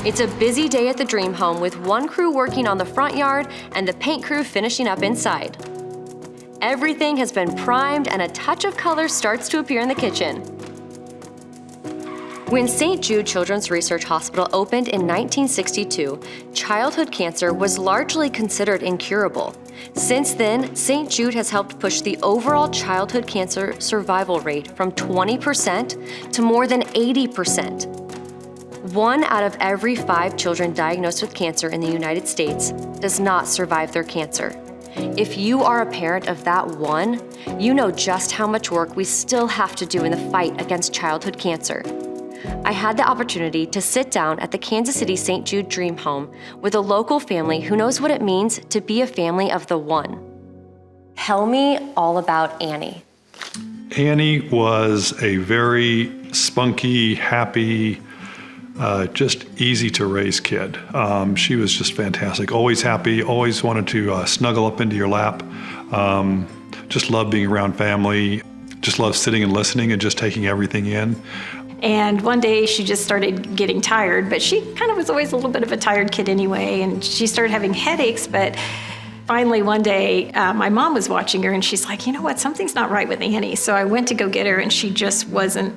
It's a busy day at the Dream Home with one crew working on the front yard and the paint crew finishing up inside. Everything has been primed and a touch of color starts to appear in the kitchen. When St. Jude Children's Research Hospital opened in 1962, childhood cancer was largely considered incurable. Since then, St. Jude has helped push the overall childhood cancer survival rate from 20% to more than 80%. 1 out of every 5 children diagnosed with cancer in the United States does not survive their cancer. If you are a parent of that one, you know just how much work we still have to do in the fight against childhood cancer. I had the opportunity to sit down at the Kansas City St. Jude Dream Home with a local family who knows what it means to be a family of the one. Tell me all about Annie. Annie was a very spunky, happy, just easy to raise kid. She was just fantastic, always happy, always wanted to snuggle up into your lap, just loved being around family, just loved sitting and listening and just taking everything in. And one day she just started getting tired, but she kind of was always a little bit of a tired kid anyway, and she started having headaches, but finally one day my mom was watching her and she's like, you know what, something's not right with Annie. So I went to go get her and she just wasn't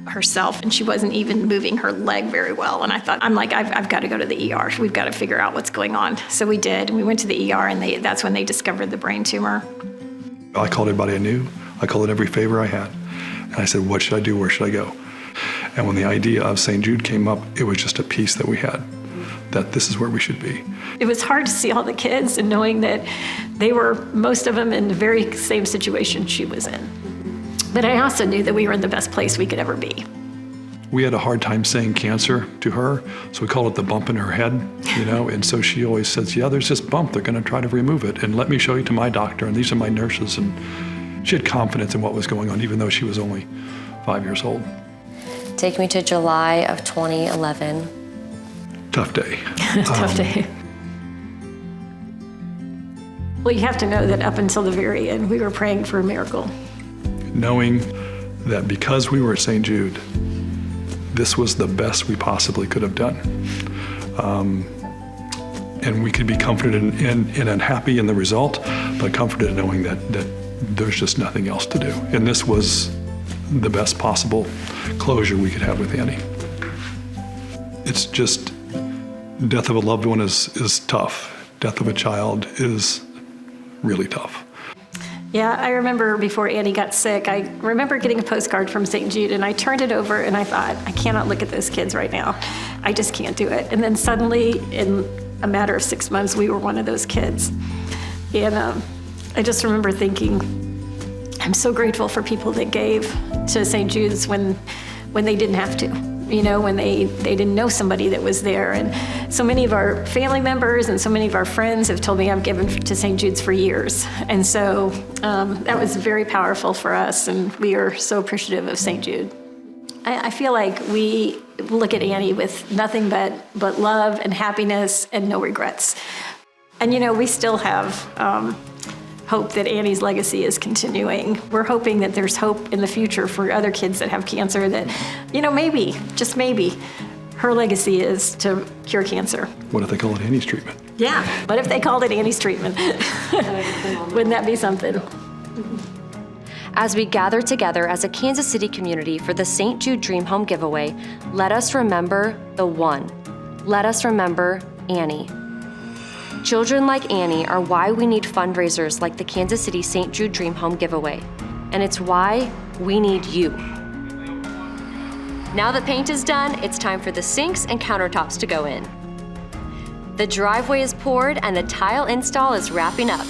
herself and she wasn't even moving her leg very well. And I thought, I've got to go to the ER. We've got to figure out what's going on. So we did. We went to the ER and that's when they discovered the brain tumor. I called everybody I knew. I called in every favor I had. And I said, what should I do? Where should I go? And when the idea of St. Jude came up, it was just a piece that we had, that this is where we should be. It was hard to see all the kids and knowing that they were, most of them, in the very same situation she was in. But I also knew that we were in the best place we could ever be. We had a hard time saying cancer to her, so we called it the bump in her head, and so she always says, yeah, there's this bump, they're gonna try to remove it, and let me show you to my doctor, and these are my nurses, and she had confidence in what was going on, even though she was only 5 years old. Take me to July of 2011. Tough day. Tough day. Well, you have to know that up until the very end, we were praying for a miracle. Knowing that because we were at St. Jude, this was the best we possibly could have done. And we could be comforted and happy in the result, but comforted in knowing that there's just nothing else to do. And this was the best possible closure we could have with Annie. It's just, death of a loved one is tough. Death of a child is really tough. Yeah, I remember before Annie got sick, I remember getting a postcard from St. Jude and I turned it over and I thought, I cannot look at those kids right now. I just can't do it. And then suddenly, in a matter of 6 months, we were one of those kids. And I just remember thinking, I'm so grateful for people that gave to St. Jude's when they didn't have to. When they didn't know somebody that was there. And so many of our family members and so many of our friends have told me I've given to St. Jude's for years. And so that was very powerful for us, and we are so appreciative of St. Jude. I feel like we look at Annie with nothing but love and happiness and no regrets. And we still have hope that Annie's legacy is continuing. We're hoping that there's hope in the future for other kids that have cancer, that, maybe, just maybe, her legacy is to cure cancer. What if they call it Annie's treatment? Yeah, what if they called it Annie's treatment? Wouldn't that be something? As we gather together as a Kansas City community for the St. Jude Dream Home giveaway, let us remember the one. Let us remember Annie. Children like Annie are why we need fundraisers like the Kansas City St. Jude Dream Home giveaway. And it's why we need you. Now that paint is done, it's time for the sinks and countertops to go in. The driveway is poured and the tile install is wrapping up.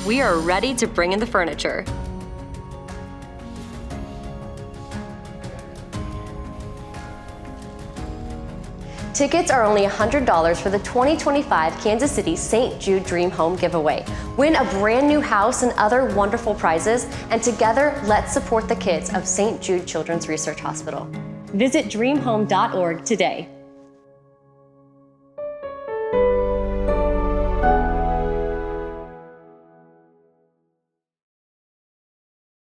We are ready to bring in the furniture. Tickets are only $100 for the 2025 Kansas City St. Jude Dream Home giveaway. Win a brand new house and other wonderful prizes, and together, let's support the kids of St. Jude Children's Research Hospital. Visit dreamhome.org today.